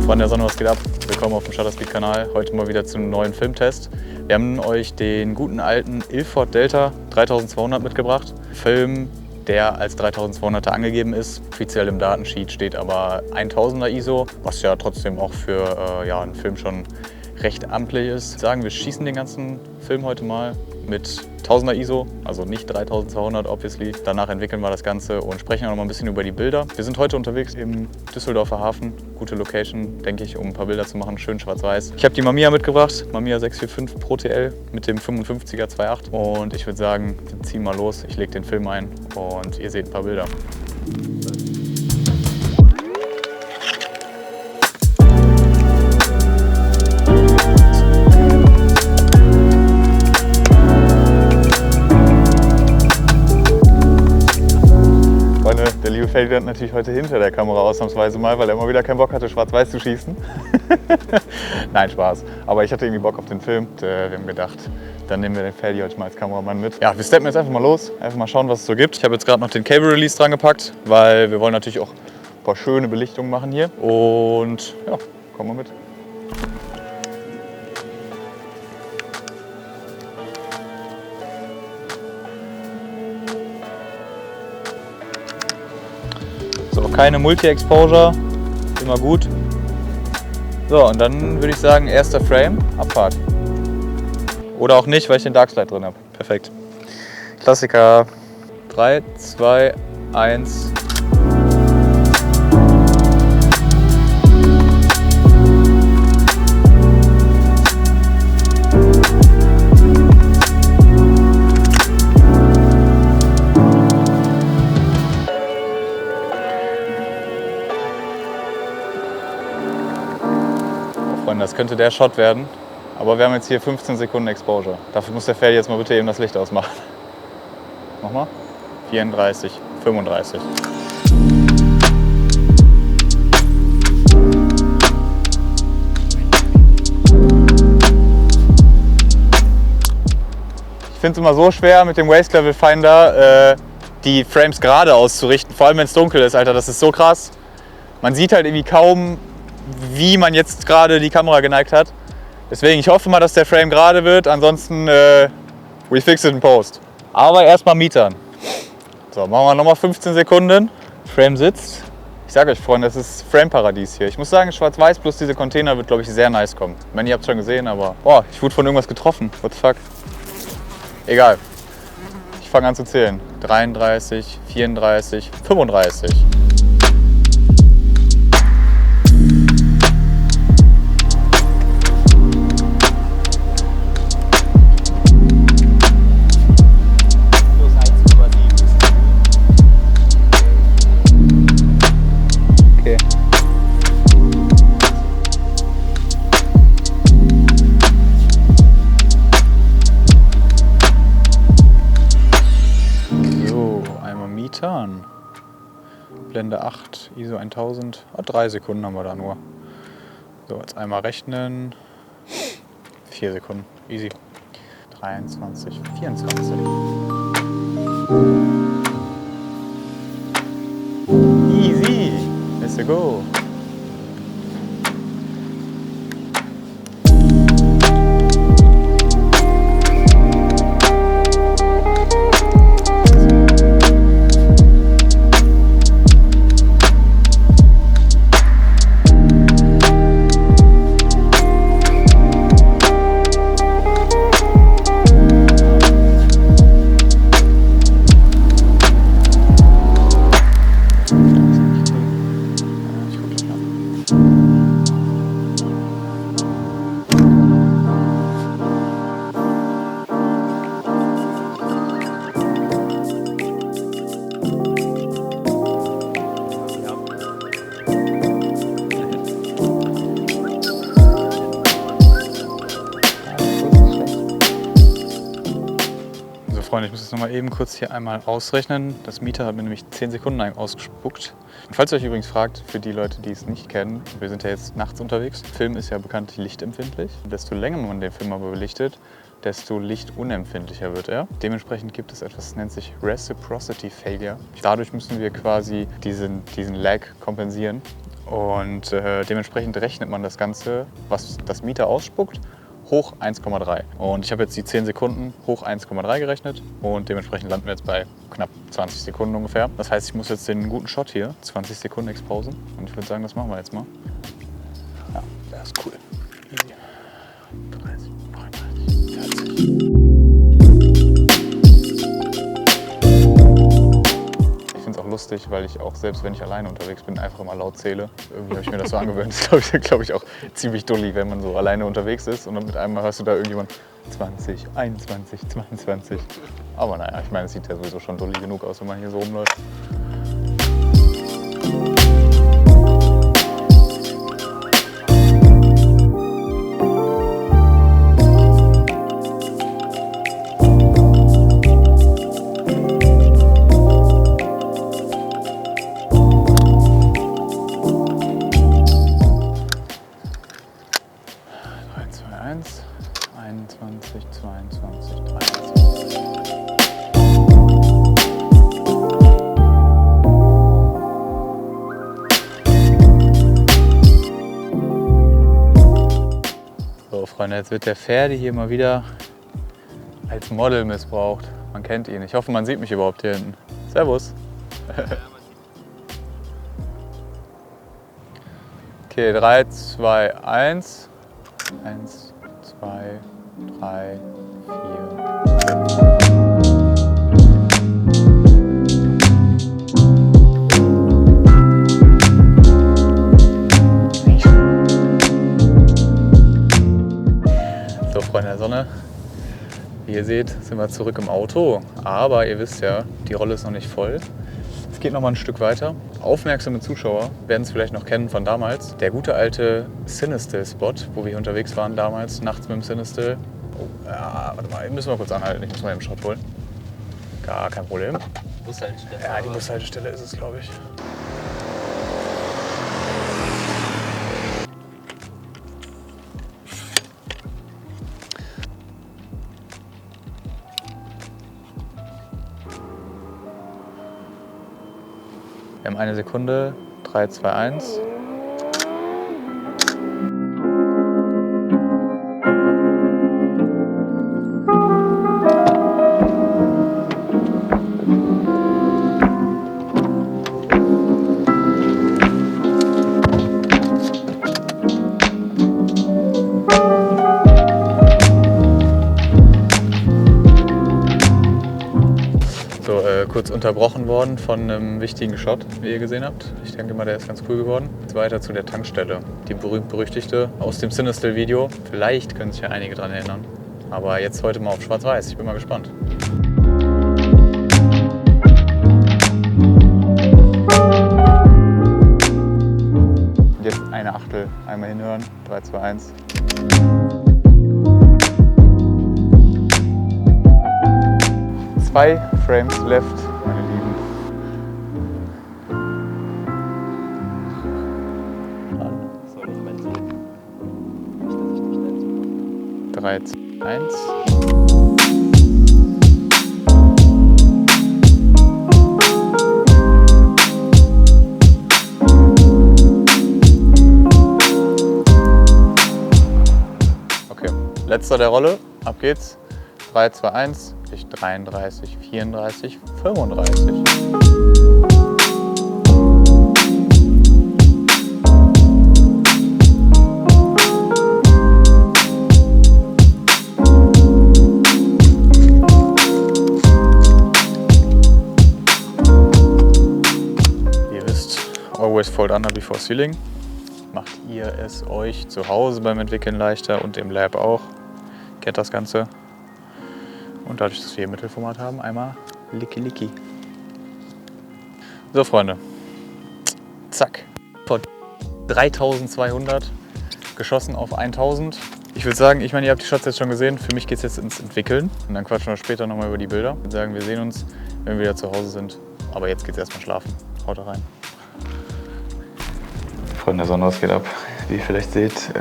Freunde der Sonne, was geht ab? Willkommen auf dem Shutterspeed-Kanal. Heute mal wieder zu einem neuen Filmtest. Wir haben euch den guten alten Ilford Delta 3200 mitgebracht. Film, der als 3200er angegeben ist. Offiziell im Datensheet steht aber 1000er ISO, was ja trotzdem auch für einen Film schon recht amtlich ist. Ich würde sagen, wir schießen den ganzen Film heute mal mit 1000er ISO, also nicht 3200 obviously. Danach entwickeln wir das Ganze und sprechen auch noch mal ein bisschen über die Bilder. Wir sind heute unterwegs im Düsseldorfer Hafen. Gute Location, denke ich, um ein paar Bilder zu machen. Schön schwarz-weiß. Ich habe die Mamiya mitgebracht, Mamiya 645 Pro TL mit dem 55er 2.8. Und ich würde sagen, wir ziehen mal los. Ich lege den Film ein und ihr seht ein paar Bilder. Der liebe Ferdinand natürlich heute hinter der Kamera ausnahmsweise mal, weil er immer wieder keinen Bock hatte, schwarz-weiß zu schießen. Nein, Spaß. Aber ich hatte irgendwie Bock auf den Film. Und, wir haben gedacht, dann nehmen wir den Ferdi heute mal als Kameramann mit. Ja, wir steppen jetzt einfach mal los. Einfach mal schauen, was es so gibt. Ich habe jetzt gerade noch den Cable Release dran gepackt, weil wir wollen natürlich auch ein paar schöne Belichtungen machen hier. Und ja, kommen wir mit. So, keine Multi-Exposure, immer gut. So, und dann würde ich sagen, erster Frame, Abfahrt. Oder auch nicht, weil ich den Darkslide drin habe. Perfekt. Klassiker. 3, 2, 1. Freunde, das könnte der Shot werden, aber wir haben jetzt hier 15 Sekunden Exposure. Dafür muss der Ferdi jetzt mal bitte eben das Licht ausmachen. Nochmal. 34, 35. Ich finde es immer so schwer mit dem Waste Level Finder die Frames gerade auszurichten, vor allem wenn es dunkel ist, Alter, das ist so krass. Man sieht halt irgendwie kaum, wie man jetzt gerade die Kamera geneigt hat. Deswegen, ich hoffe mal, dass der Frame gerade wird. Ansonsten, we fix it in post. Aber erstmal mietern. So, machen wir nochmal 15 Sekunden. Frame sitzt. Ich sage euch, Freunde, das ist Frame-Paradies hier. Ich muss sagen, schwarz-weiß plus diese Container wird, glaube ich, sehr nice kommen. Ich meine, ihr habt es schon gesehen, aber... Boah, ich wurde von irgendwas getroffen. What the fuck? Egal. Ich fange an zu zählen. 33, 34, 35. Blende 8, ISO 1000, 3 Sekunden haben wir da nur. So, jetzt einmal rechnen. 4 Sekunden, easy. 23, 24. Easy, let's go. Freunde, ich muss jetzt noch mal eben kurz hier einmal ausrechnen. Das Meter hat mir nämlich 10 Sekunden ausgespuckt. Und falls ihr euch übrigens fragt, für die Leute, die es nicht kennen, wir sind ja jetzt nachts unterwegs. Film ist ja bekanntlich lichtempfindlich. Desto länger man den Film aber belichtet, desto lichtunempfindlicher wird er. Dementsprechend gibt es etwas, das nennt sich Reciprocity Failure. Dadurch müssen wir quasi diesen Lag kompensieren. Und dementsprechend rechnet man das Ganze, was das Meter ausspuckt, hoch 1,3. Und ich habe jetzt die 10 Sekunden hoch 1,3 gerechnet und dementsprechend landen wir jetzt bei knapp 20 Sekunden ungefähr. Das heißt, ich muss jetzt den guten Shot hier, 20 Sekunden Expose. Und ich würde sagen, das machen wir jetzt mal. Ja, das ist cool. Easy. 30, 39, 40. Ich finde es auch lustig, weil ich auch, selbst wenn ich alleine unterwegs bin, einfach immer laut zähle. Irgendwie habe ich mir das so angewöhnt. Das ist, glaube ich, auch ziemlich dulli, wenn man so alleine unterwegs ist und dann mit einmal hörst du da irgendjemand 20, 21, 22. Aber naja, ich meine, es sieht ja sowieso schon dulli genug aus, wenn man hier so rumläuft. Eins, 21, 22, 23. So, Freunde, jetzt wird der Ferdi hier mal wieder als Model missbraucht. Man kennt ihn. Ich hoffe, man sieht mich überhaupt hier hinten. Servus. Okay, 3, 2, 1. 1, 2, 3, 4. So, Freunde der Sonne, wie ihr seht, sind wir zurück im Auto. Aber ihr wisst ja, die Rolle ist noch nicht voll. Es geht noch mal ein Stück weiter. Aufmerksame Zuschauer werden es vielleicht noch kennen von damals. Der gute alte Cinestill-Spot, wo wir unterwegs waren damals, nachts mit dem Cinestill. Oh, ja, warte mal, müssen wir kurz anhalten. Ich muss mal eben Schrott holen. Gar kein Problem. Bushaltestelle. Ja, die Bushaltestelle ist es, glaube ich. Wir haben 1 Sekunde. 3, 2, 1. So, kurz unterbrochen worden von einem wichtigen Shot, wie ihr gesehen habt. Ich denke mal, der ist ganz cool geworden. Jetzt weiter zu der Tankstelle. Die berühmt-berüchtigte aus dem Cinestill-Video. Vielleicht können sich ja einige daran erinnern. Aber jetzt heute mal auf Schwarz-Weiß. Ich bin mal gespannt. Und jetzt eine Achtel. Einmal hinhören. 3, 2, 1. Zwei Frames left, meine Lieben. 3, 2, 1. Okay, letzter der Rolle. Ab geht's. 3, 2, 1. 33, 34, 35. Ihr wisst, always fold under before sealing. Macht ihr es euch zu Hause beim Entwickeln leichter und im Lab auch. Kennt das Ganze. Und dadurch, dass wir hier Mittelformat haben, einmal Licki Licki. So, Freunde. Zack. Von 3200 geschossen auf 1000. Ich würde sagen, ihr habt die Shots jetzt schon gesehen. Für mich geht es jetzt ins Entwickeln. Und dann quatschen wir später nochmal über die Bilder. Ich würde sagen, wir sehen uns, wenn wir wieder zu Hause sind. Aber jetzt geht es erstmal schlafen. Haut rein. Freunde der Sonne, was geht ab? Wie ihr vielleicht seht, sitze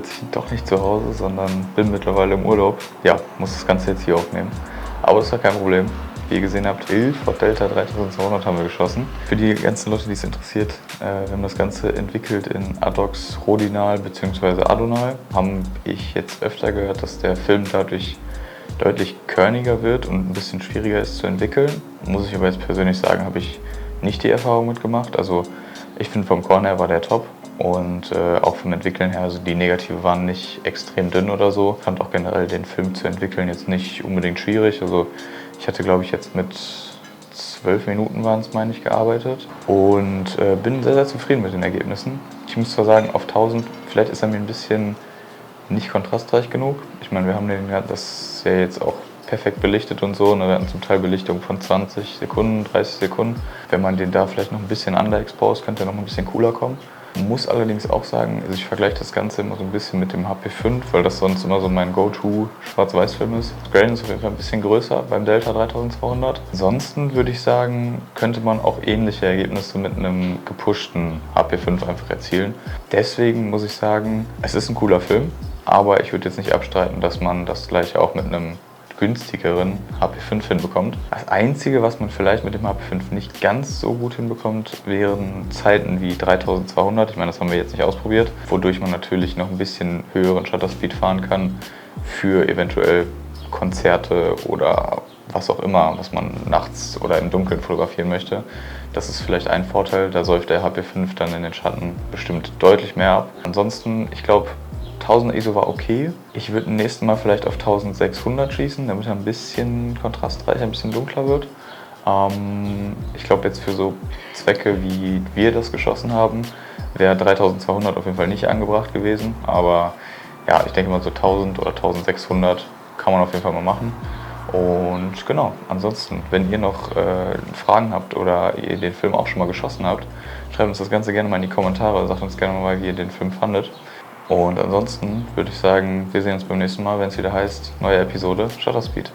ich doch nicht zu Hause, sondern bin mittlerweile im Urlaub. Ja, muss das Ganze jetzt hier aufnehmen. Aber das ist ja kein Problem. wie ihr gesehen habt, Ilford Delta 3200 haben wir geschossen. Für die ganzen Leute, die es interessiert, wir haben das Ganze entwickelt in Adox Rodinal bzw. Adonal. Habe ich jetzt öfter gehört, dass der Film dadurch deutlich körniger wird und ein bisschen schwieriger ist zu entwickeln. Muss ich aber jetzt persönlich sagen, habe ich nicht die Erfahrung mitgemacht. Also ich finde, vom Korn her war der top. Und auch vom Entwickeln her, also die Negative waren nicht extrem dünn oder so. Ich fand auch generell den Film zu entwickeln jetzt nicht unbedingt schwierig. Also ich hatte, glaube ich, jetzt mit 12 Minuten waren es, meine ich, gearbeitet. Und bin sehr, sehr zufrieden mit den Ergebnissen. Ich muss zwar sagen, auf 1000, vielleicht ist er mir ein bisschen nicht kontrastreich genug. Ich meine, wir haben das ja jetzt auch perfekt belichtet und so. Wir hatten zum Teil Belichtung von 20 Sekunden, 30 Sekunden. Wenn man den da vielleicht noch ein bisschen underexposed, könnte er noch ein bisschen cooler kommen. Muss allerdings auch sagen, also ich vergleiche das Ganze immer so ein bisschen mit dem HP5, weil das sonst immer so mein Go-To-Schwarz-Weiß-Film ist. Das Grain ist auf jeden Fall ein bisschen größer beim Delta 3200. Ansonsten würde ich sagen, könnte man auch ähnliche Ergebnisse mit einem gepushten HP5 einfach erzielen. Deswegen muss ich sagen, es ist ein cooler Film, aber ich würde jetzt nicht abstreiten, dass man das gleiche auch mit einem günstigeren HP5 hinbekommt. Das Einzige, was man vielleicht mit dem HP5 nicht ganz so gut hinbekommt, wären Zeiten wie 3200. Ich meine, das haben wir jetzt nicht ausprobiert, wodurch man natürlich noch ein bisschen höheren Shutterspeed fahren kann für eventuell Konzerte oder was auch immer, was man nachts oder im Dunkeln fotografieren möchte. Das ist vielleicht ein Vorteil, da säuft der HP5 dann in den Schatten bestimmt deutlich mehr ab. Ansonsten, ich glaube, 1000 ISO war okay. Ich würde beim nächsten Mal vielleicht auf 1600 schießen, damit er ein bisschen kontrastreicher, ein bisschen dunkler wird. Ich glaube jetzt für so Zwecke, wie wir das geschossen haben, wäre 3200 auf jeden Fall nicht angebracht gewesen. Aber ja, ich denke mal so 1000 oder 1600 kann man auf jeden Fall mal machen. Und genau, ansonsten, wenn ihr noch Fragen habt oder ihr den Film auch schon mal geschossen habt, schreibt uns das Ganze gerne mal in die Kommentare, sagt uns gerne mal, wie ihr den Film fandet. Und ansonsten würde ich sagen, wir sehen uns beim nächsten Mal, wenn es wieder heißt, neue Episode Shutterspeed.